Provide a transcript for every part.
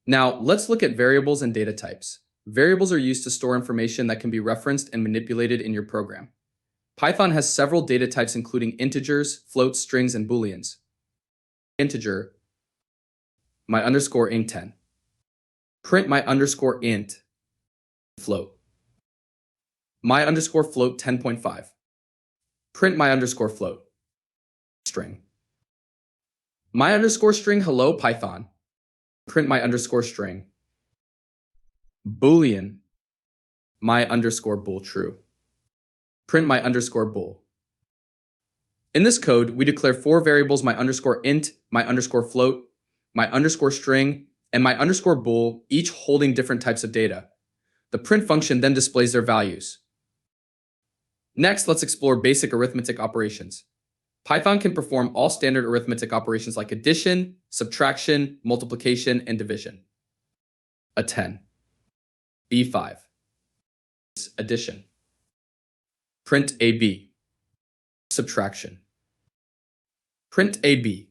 Now, let's look at variables and data types. Variables are used to store information that can be referenced and manipulated in your program. Python has several data types including integers, floats, strings, and booleans. Integer, my underscore int 10. Print my underscore int float. My underscore float 10.5. Print my underscore float. String. My underscore string hello Python. Print my underscore string. Boolean. My underscore bool true. Print my underscore bool. In this code, we declare four variables my underscore int, my underscore float, my underscore string, and my underscore bool, each holding different types of data. The print function then displays their values. Next, let's explore basic arithmetic operations. Python can perform all standard arithmetic operations like addition, subtraction, multiplication, and division. A 10. B5. Addition. Print AB. Subtraction. Print AB.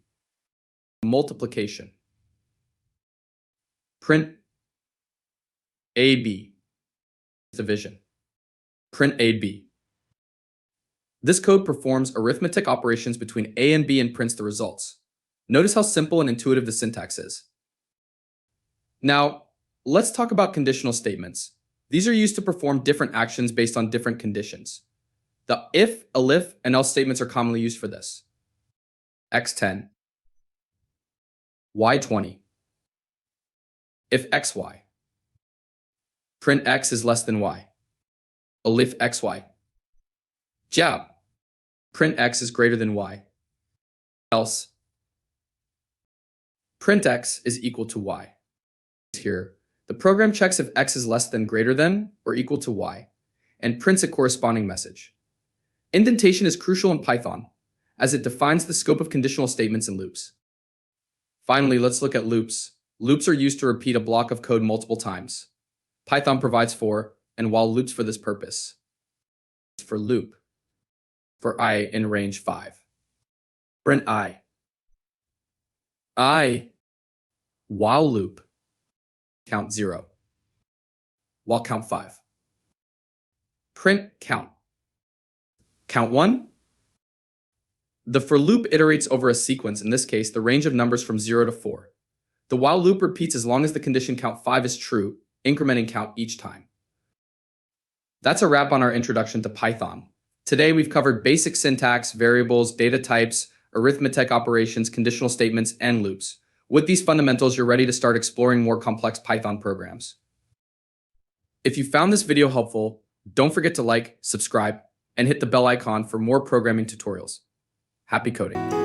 Multiplication. Print AB. Division. Print AB. This code performs arithmetic operations between A and B and prints the results. Notice how simple and intuitive the syntax is. Now, let's talk about conditional statements. These are used to perform different actions based on different conditions. The if, elif, and else statements are commonly used for this. x10, y20. If xy. Print x is less than y. Elif xy. Job. Print x is greater than y. Else. Print x is equal to y. Here, the program checks if x is less than, greater than, or equal to y, and prints a corresponding message. Indentation is crucial in Python, as it defines the scope of conditional statements and loops. Finally, let's look at loops. Loops are used to repeat a block of code multiple times. Python provides for and while loops for this purpose. For loop. For I in range 5. Print I. While loop. Count 0. While count 5. Print count. Count 1. The for loop iterates over a sequence, in this case, the range of numbers from 0 to 4. The while loop repeats as long as the condition count 5 is true, incrementing count each time. That's a wrap on our introduction to Python. Today, we've covered basic syntax, variables, data types, arithmetic operations, conditional statements, and loops. With these fundamentals, you're ready to start exploring more complex Python programs. If you found this video helpful, don't forget to like, subscribe, and hit the bell icon for more programming tutorials. Happy coding!